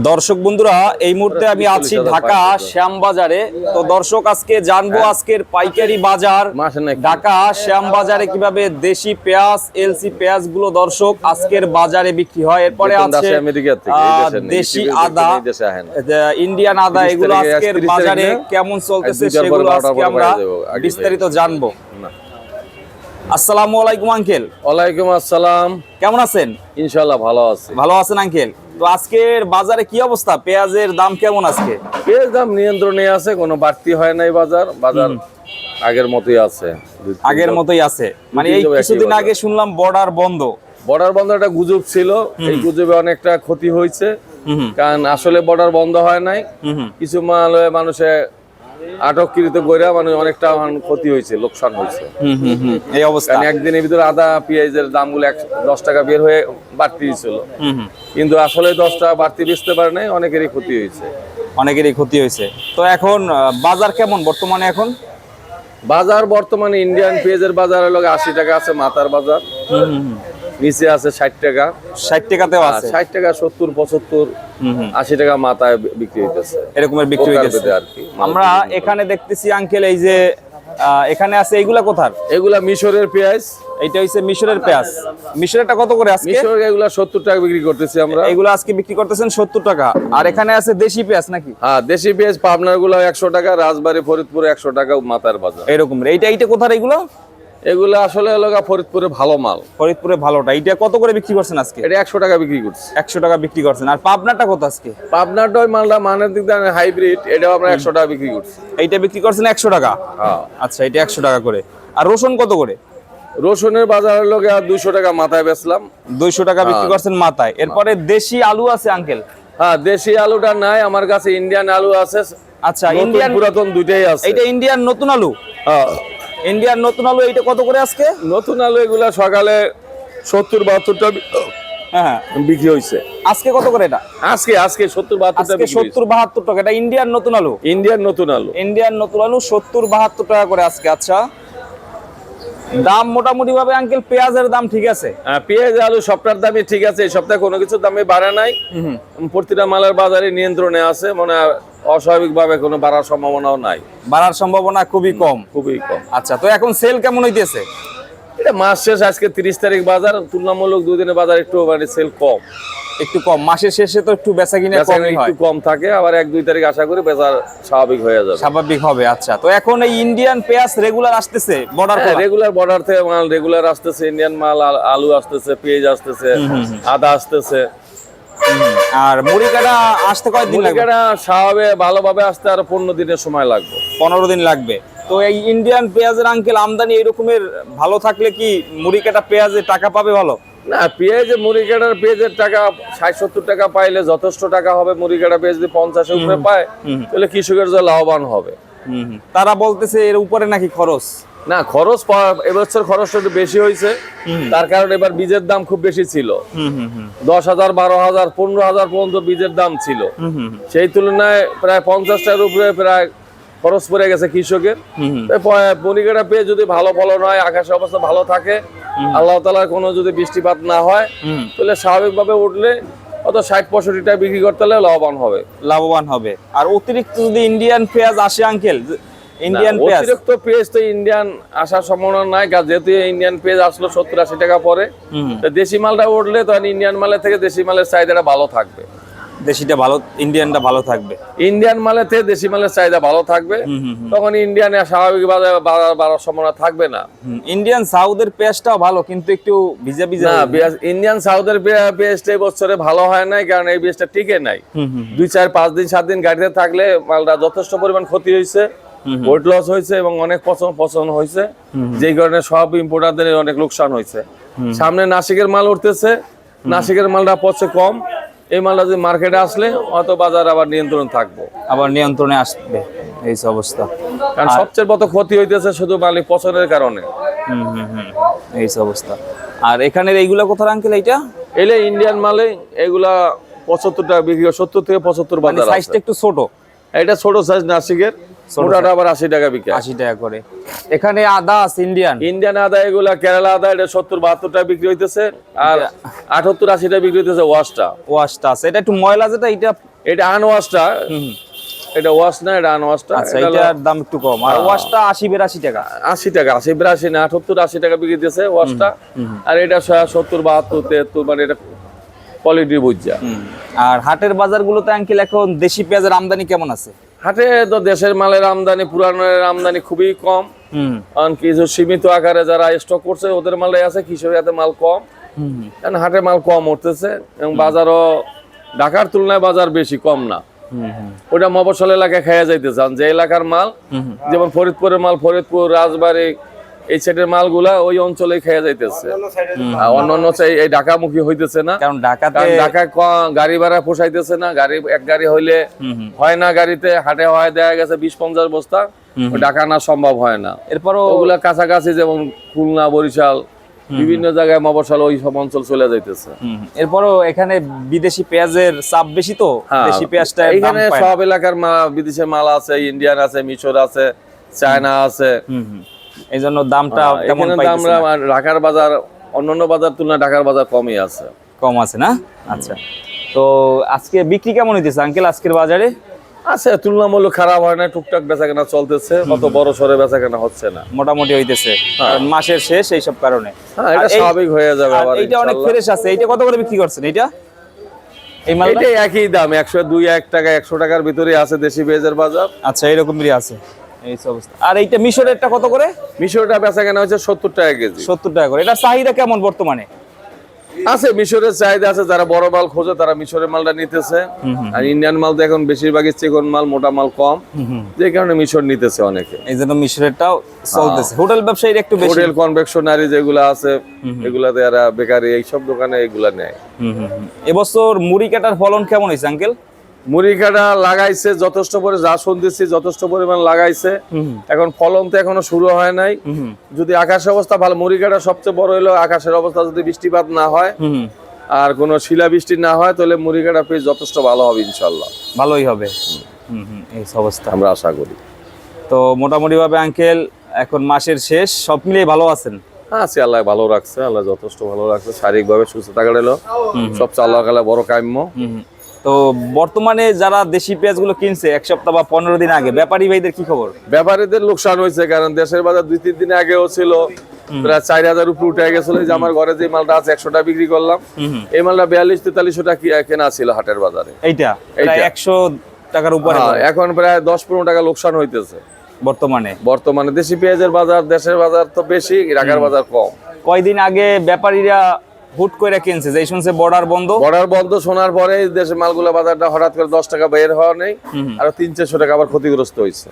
দর্শক বন্ধুরা, এই মুহূর্তে আমি আছি ঢাকা শ্যামবাজারে। তো দর্শক, আজকে জানবো আজকের পাইকারি বাজার ঢাকা শ্যামবাজারে কিভাবে দেশি পেঁয়াজ এলসি পেঁয়াজ গুলো দর্শক আজকের বাজারে বিক্রি হয়। এরপরে আছে দেশি আদা, ইন্ডিয়ান আদা, এগুলো আজকের বাজারে কেমন চলতেছে সেগুলো আজকে আমরা বিস্তারিত জানবো। আসসালামু আলাইকুম আঙ্কেল। ওয়ালাইকুম আসসালাম। কেমন আছেন? ইনশাআল্লাহ ভালো আছি। ভালো আছেন আঙ্কেল? তো আজকের বাজারে কি অবস্থা? পেঁয়াজের দাম কেমন আজকে? পেঁয়াজ দাম নিয়ন্ত্রণে আছে, কোনো বাড়তি হয় নাই। বাজার আগের মতোই আছে। আগের মতোই আছে, মানে এই কিছুদিন আগে শুনলাম বর্ডার বন্ধ। বর্ডার বন্ধ একটা গুজব ছিল, এই গুজবে অনেকটা ক্ষতি হয়েছে। কারণ আসলে বর্ডার বন্ধ হয় নাই, কিছু মাল মানুষে আটককৃত কইরা মানে অনেকটা ক্ষতি হয়েছে, লোকসান হয়েছে। এই অবস্থা একদিনের ভিতরে আদা পেঁয়াজের দামগুলো 10 টাকা বের হয়ে বাড়তি ছিল, কিন্তু আসলে 10 টাকা বাড়তি বেচতে পারে নাই, অনেকেরই ক্ষতি হয়েছে। অনেকেরই ক্ষতি হয়েছে। তো এখন বাজার কেমন বর্তমানে? এখন বাজার বর্তমানে ইন্ডিয়ান পেঁয়াজের বাজার হলো 80 টাকা আছে মাথার বাজার, নিচে আছে 60 টাকা। 60 টাকাতেও আছে, 60 টাকা 70 75 80 টাকা মাথায় বিক্রি হইতেছে, এরকমের বিক্রি হইতেছে আর কি। আমরা এখানে দেখতেছি আঙ্কেল, এই যে এখানে আছে, এইগুলা কোথার? এগুলা মিশরের পেঁয়াজ। এইটা হইছে মিশরের পেঁয়াজ। মিশরেরটা কত করে আজকে? মিশরের এগুলা 70 টাকা বিক্রি করতেছি আমরা। এগুলো আজকে বিক্রি করতেছেন 70 টাকা। আর এখানে আছে দেশি পেঁয়াজ নাকি? হ্যাঁ, দেশি পেঁয়াজ পাবনার গুলো 100 টাকা, রাজবাড়ী ফরিদপুরে 100 টাকা মাথার বাজার। এরকম। এইটা কোথার এগুলো? এগুলো আসলে এলাকা ফরিদপুরে ভালো মাল। ফরিদপুরে ভালোটা। এইটা কত করে বিক্রি করছেন আজকে? এটা 100 টাকা বিক্রি করছি। 100 টাকা বিক্রি করছেন। আর পাবনাটা কত আজকে? পাবনাটা ওই মালটা মানের দিক দিয়ে হাইব্রিড, এটাও আমরা 100 টাকা বিক্রি করছি। এইটা বিক্রি করছেন 100 টাকা? হ্যাঁ। আচ্ছা, এটা 100 টাকা করে। আর রসুন কত করে? রসুনের বাজারের লোকে 200 টাকা মাথায় বেচলাম। 200 টাকা বিক্রি করছেন মাথায়। এরপরে দেশি আলু আছে আঙ্কেল? হ্যাঁ, দেশি আলুটা নাই আমার কাছে, ইন্ডিয়ান আলু আছে। আচ্ছা, ইন্ডিয়ান পুরাতন দুইটাই আছে। এটা ইন্ডিয়ান নতুন আলু? হ্যাঁ, ইন্ডিয়ান নতুন আলু। এইটা কত করে আজকে? নতুন আলু এগুলা সকালে 70-72 টাকা হ্যাঁ বিক্রি হয়েছে। আজকে কত করে এটা? আজকে 70-72 টাকা। 70-72 টাকা। এটা ইন্ডিয়ান নতুন আলু? ইন্ডিয়ান নতুন আলু। ইন্ডিয়ান নতুন আলু 70-72 টাকা করে আজকে। আচ্ছা, দাম মোটামুটি ভাবে আঙ্কেল পেঁয়াজের দাম ঠিক আছে? পেঁয়াজ আলু সবটার দামই ঠিক আছে, এই সপ্তাহে কোনো কিছুর দামে বাড়ে নাই। প্রতিটা মালের বাজারে নিয়ন্ত্রণে আছে, মানে অস্বাভাবিক ভাবে কোনো বাড়ার সম্ভাবনাও নাই। বাড়ার সম্ভাবনা খুবই কম। খুবই কম। আচ্ছা, তো এখন সেল কেমন হইতেছে? এটা মাস শেষ, আজকে 30 তারিখ বাজার, তুলনামূলক 2 দিনের বাজার একটু মানে সেল কম। একটু কম। মাসের শেষে তো একটু বেচা কিনা একটু কম থাকে, আবার 1-2 তারিখ আশা করি বেচার স্বাভাবিক হয়ে যাবে। স্বাভাবিক হবে। আচ্ছা, তো এখন এই ইন্ডিয়ান পেঁয়াজ রেগুলার আসতেছে বর্ডার? রেগুলার বর্ডার থেকে মাল রেগুলার আসতেছে, ইন্ডিয়ান মাল, আলু আসতেছে, পেঁয়াজ আসতেছে, আদা আসতেছে। আর মুড়ি কাটা আসতে কয়দিন লাগবে? মুড়ি কাটা স্বাভাবিক ভালোভাবে আসতে আরো 15 দিনের সময় লাগবে। 15 দিন লাগবে। তো এই ইন্ডিয়ান পেঁয়াজের আঙ্কেল আমদানি এরকমের ভালো থাকলে কি মুড়ি কাটা পেঁয়াজের টাকা পাবে ভালো? না, পেঁয়াজের মুড়ি কাটার পেঁয়াজের টাকা 60-70 টাকা পাইলে যথেষ্ট টাকা হবে। মুড়ি কাটা পেঁয়াজ যদি 50-এর উপরে পায়, তাহলে কৃষকের যে লাভবান হবে। তারা বলতেছে এর উপরে নাকি খরচ? না, খরচ এবছর খরচটা একটু বেশি হয়েছে, তার কারণে এবার বীজের দাম খুব বেশি ছিল। 10,000, 12,000, 15,000 পর্যন্ত বীজের দাম ছিল। সেই তুলনায় প্রায় 50 টাকার উপরে প্রায় খরচ পড়ে গেছে কৃষকের। মুড়ি কাটা পেঁয়াজ যদি ভালো ফলন হয়, আকাশের অবস্থা ভালো থাকে, আল্লাহ তাআলার কোনো যদি বৃষ্টিপাত না হয়, তাহলে স্বাভাবিকভাবে উঠলে অত 60-65 টাকা বিক্রি করতে হলে লাভবান হবে। আর অতিরিক্ত যদি ইন্ডিয়ান পেঁয়াজ আসে আঙ্কেল, ইন্ডিয়ান পেঁয়াজ অতিরিক্ত পেঁয়াজ তো ইন্ডিয়ান আসার সম্ভাবনা নাই, যেহেতু ইন্ডিয়ান পেঁয়াজ আসলো 70-80 টাকা পরে, দেশি মালটা উঠলে তখন ইন্ডিয়ান মালের থেকে দেশি মালের চাহিদাটা ভালো থাকবে। দেশিটা ভালো, ইন্ডিয়ানটা ভালো থাকবে। ইন্ডিয়ান মালের থেকে দেশি মালের চাহিদা ভালো থাকবে, তখন ইন্ডিয়ানে স্বাভাবিক বাড়ার সম্ভাবনা থাকবে না। ইন্ডিয়ান সাউথের পেঁয়াজটাও ভালো, কিন্তু একটু ভিজা ভিজা। ইন্ডিয়ান সাউথের পেঁয়াজটা এই বছরে ভালো হয় নাই, কারণ এই পেঁয়াজটা টিকে নাই। 2-4-5 দিন 7 দিন গাড়িতে থাকলে মালটা যথেষ্ট পরিমাণ ক্ষতি হয়েছে, ওয়েট লস হয়েছে এবং অনেক পচন হয়েছে, যেই কারণে সব ইম্পোর্টারদের অনেক লোকসান হয়েছে। সামনে নাসিকের মাল উঠতেছে, নাসিকের মালটা পচে কম। এই মালটা যদি মার্কেটে আসলে অত বাজার আবার নিয়ন্ত্রণে আসবে। এই অবস্থা, কারণ সবচেয়ে বড় ক্ষতি হইতেছে শুধু মালিক পচনের কারণে। এই অবস্থা। আর এখানের এইগুলা কোথায় আঙ্কেল? এইটা এলে ইন্ডিয়ান মালে, এগুলা 75 টাকা বিক্রি, 70 থেকে 75 বাজার। সাইজটা একটু ছোট। এটা ছোট সাইজ নাসিকের। মোটাটা আবার 80 টাকা বিক্রি, 80 টাকা করে। এখানে আদা আছে ইন্ডিয়ান আদা, এগুলা কেরালা আদা, এটা 70-72 টাকা বিক্রি হইতেছে, আর 78-80 টাকা বিক্রি হইতেছে ওয়াশটা আছে। এটা একটু ময়লা যেটা, এটা আনওয়াশটা, এটা ওয়াশ না, এটা আনওয়াশটা। আচ্ছা, এটার দাম একটু কম। আর ওয়াশটা 80-82 টাকা, 80 টাকা, 80-82 না, 78-80 টাকা বিক্রি দিতেছে ওয়াশটা। আর এটা 70-72-73, মানে এটা কোয়ালিটি বুঝা। আর হাটের বাজারগুলোতে আঙ্কেল এখন দেশি পেঁয়াজের আমদানি কেমন আছে? হাটে তো দেশের মালের আমদানি, পুরানের আমদানি খুবই কম। কারণ কিছু সীমিত আকারে যারা স্টক করছে ওদের মালে আছে, কৃষকের হাতে মাল কম, কারণ হাটে মাল কম উঠতেছে। এবং বাজারও ঢাকার তুলনায় বাজার বেশি কম না। ওটা মফস্বল এলাকায় খেয়ে যাইতেছে। যে এলাকার মাল, যেমন ফরিদপুরের মাল, ফরিদপুর, রাজবাড়ী, এই সাইডের মালগুলা ওই অঞ্চলে খেয়ে যাইতেছে। অন্যান্য এই ঢাকামুখী হইতেছে না, কারণ ঢাকায় গাড়ি ভাড়া পোষাইতেছে না। এক গাড়ি হইলে হয় না, গাড়িতে হাটে হয় দেখা গেছে 20-50 বস্তা, ঢাকা না সম্ভব হয় না। এরপরও ওগুলা কাছাকাছি যেমন খুলনা, বরিশাল, বিভিন্ন জায়গায় মফস্বল ওই সব অঞ্চল চলে যাইতেছে। এরপরও এখানে বিদেশি পেঁয়াজের চাপ বেশি, তো দেশি পেঁয়াজটা এখানে সব এলাকার বিদেশের মাল আছে, ইন্ডিয়ান আছে, মিশর আছে, চায়না আছে। এই জন্য দামটা কেমন পাইতেছেন? ঢাকার বাজার অন্যান্য বাজার তুলনায় ঢাকার বাজার কমই আছে, কম আছে না? আচ্ছা, তো আজকে বিক্রি কেমন হইতেছে আঙ্কেল আজকের বাজারে? আছে, তুলনামূলক খারাপ হয় না, টুকটাক বেচাকেনা চলতেছে, অত বড় সরে বেচাকেনা হচ্ছে না, মোটামুটি হইতেছে। মাসের শেষ এই সব কারণে এটা স্বাভাবিক হয়ে যাবে। আবার এইটা অনেক ফ্রেশ আছে। এইটা কত করে বিক্রি করছেন? এইটা এই মালটা এটা একই দাম, 102-1 টাকা, 100 টাকার ভিতরে আছে দেশি পেঁয়াজের বাজার। আচ্ছা, এরকমই আছে এই অবস্থা। আর এইটা মিশরেরটা কত করে? মিশরটা বেচাকেনা হচ্ছে 70 টাকা কেজি। 70 টাকা করে। এটা চাহিদা কেমন বর্তমানে? আছে, মিশরের চাহিদা আছে, যারা বড় মাল খোঁজে তারা মিশরের মালটা নিতেছে। আর ইন্ডিয়ান মাল তো এখন বেশিরভাগই চিকন মাল, মোটা মাল কম, যে কারণে মিশর নিতেছে অনেকে। এই জন্য মিশরেরটাও চলতেছে। হোটেল ব্যবসায়ীর একটু বেশি, হোটেল, কনভেকশনারি যেগুলো আছে এগুলাতে এরা বেকারি এইসব দোকানে এগুলা নেয়। এবছর মুড়ি কাটার ফলন কেমন হয়েছে আঙ্কেল? মুড়ি কাটা লাগাইছে যথেষ্ট যা শুনতেছি যথেষ্ট পরিমাণ লাগাইছে। এখন ফলন তো এখনো শুরু হয় নাই। যদি আকাশের অবস্থা ভালো, মুড়ি কাটা সবচেয়ে বড় হলো আকাশের অবস্থা যদি বৃষ্টিপাত না হয় আর কোনো শিলা বৃষ্টি না হয়, তাহলে মুড়ি কাটা পেয়ে যথেষ্ট ভালো হবে, ইনশাল্লাহ ভালোই হবে। এই অবস্থা আমরা আশা করি। তো মোটামুটি ভাবে আঙ্কেল এখন মাসের শেষ, সব মিলিয়ে ভালো আছেন? আছি, আল্লাহ ভালো রাখছে, আল্লাহ যথেষ্ট ভালো রাখছে। শারীরিকভাবে সুস্থ থাকা হলো সবচেয়ে আল্লাহ কালে বড় কাম্য। তো বর্তমানে যারা দেশি পেঁয়াজগুলো কিনছে 1 সপ্তাহ বা 15 দিন আগে, ব্যাপারী ভাইদের কি খবর? ব্যাপারীদের লোকসান হয়েছে, কারণ দেশের বাজার 2-3 দিন আগেও ছিল প্রায় 4000 উপরে উঠে গেছিল। যে আমার ঘরে যে মালটা আছে 100 টাকা বিক্রি করলাম, এই মালটা 42-43 টাকা কেনা ছিল হাটের বাজারে। এইটা 100 টাকার উপরে, এখন প্রায় 10-15 টাকা লোকসান হইতেছে বর্তমানে। দেশি পেঁয়াজের বাজার, দেশের বাজার তো বেশি, ঢাকার বাজার কম। কয়দিন আগে ব্যাপারীরা হুট করে কিনছে, যে শুনছে বর্ডার বন্ধ শোনার পরে দেশের মালগুলো বাজারটা হঠাৎ করে 10 টাকা বের হওয়া নেই, আর 300-400 টাকা আবার ক্ষতিগ্রস্ত হয়েছে।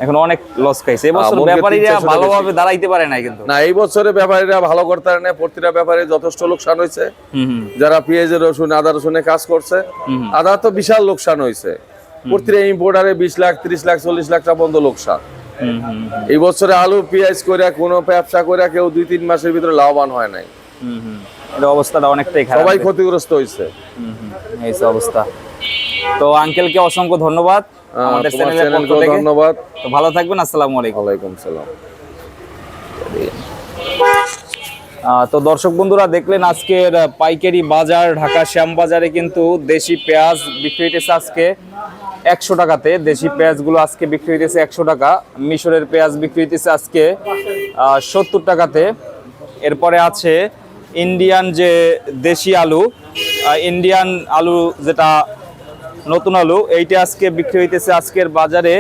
এখন অনেক লস খাইছে। এবছর ব্যাপারীরা ভালোভাবে দাঁড়াইতে পারে নাই, কিন্তু না, এই বছরে ব্যাপারীরা ভালো করতে পারে না। প্রতিটা ব্যাপারে যথেষ্ট লোকসান হয়েছে। যারা পেঁয়াজ, রসুন, আদা রসুনে কাজ করছে, আদা তো বিশাল লোকসান হয়েছে। প্রতিটা ইম্পোর্টারে 20 লাখ, 30 লাখ, 40 লাখ টাকা পর্যন্ত লোকসান। এই বছরে আলু পেঁয়াজ করে কোনো ব্যবসা করে কেউ 2-3 মাসের ভিতরে লাভবান হয় নাই। অবস্থাটা অনেকটাই খারাপ, সবাই ক্ষতিগ্রস্ত হয়েছে। এই অবস্থা। তো আঙ্কেলকে অসংখ্য ধন্যবাদ, আমাদের চ্যানেলের পক্ষ থেকে ধন্যবাদ। তো ভালো থাকবেন, আসসালামু আলাইকুম। ওয়ালাইকুম সালাম। তো দর্শক বন্ধুরা, দেখলেন আজকের পাইকারি বাজার ঢাকা শ্যামবাজারে কিন্তু দেশি পেঁয়াজ বিক্রি হইতেছে আজকে 100 টাকাতে। দেশি পেঁয়াজগুলো আজকে বিক্রি হইতেছে 100 টাকা। মিশরের পেঁয়াজ বিক্রি হইতেছে আজকে 70 টাকাতে। এরপরে আছে ইন্ডিয়ান যে দেশি আলু, ইন্ডিয়ান আলু যেটা নতুন আলু, এইটা আজকে বিক্রি হইতেছে আজকের বাজারে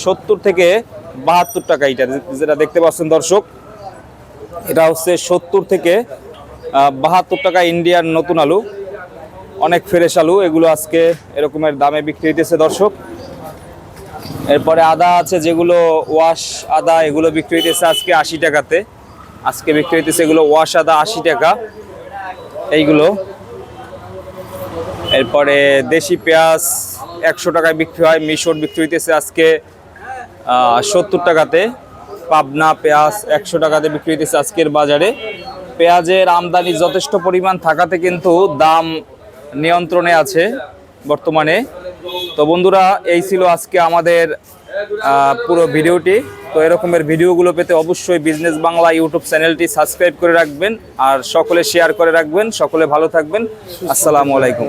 70 থেকে 72 টাকা। এইটা যেটা দেখতে পাচ্ছেন দর্শক, এটা হচ্ছে 70 থেকে 72 টাকা ইন্ডিয়ান নতুন আলু, অনেক ফ্রেশ আলু। এগুলো আজকে এরকমের দামে বিক্রি হইতেছে দর্শক। এরপরে আদা আছে, যেগুলো ওয়াশ আদা, এগুলো বিক্রি হইতেছে আজকে 80 টাকাতে। আজকে বিক্রি হইতেছে এগুলো ওয়াশ আদা 80 টাকা এইগুলো। এরপরে দেশি পেঁয়াজ 100 টাকায় বিক্রি হয়। মিশর বিক্রি হইতেছে আজকে 70 টাকাতে। পাবনা পেঁয়াজ 100 টাকাতে বিক্রি হইতেছে আজকের বাজারে। পেঁয়াজের আমদানি যথেষ্ট পরিমাণ থাকাতে কিন্তু দাম নিয়ন্ত্রণে আছে বর্তমানে। তো বন্ধুরা, এই ছিল আজকে আমাদের পুরো ভিডিওটি। তো এরকমের ভিডিওগুলো পেতে অবশ্যই বিজনেস বাংলা ইউটিউব চ্যানেলটি সাবস্ক্রাইব করে রাখবেন, আর সকলে শেয়ার করে রাখবেন। সকলে ভালো থাকবেন। আসসালামু আলাইকুম।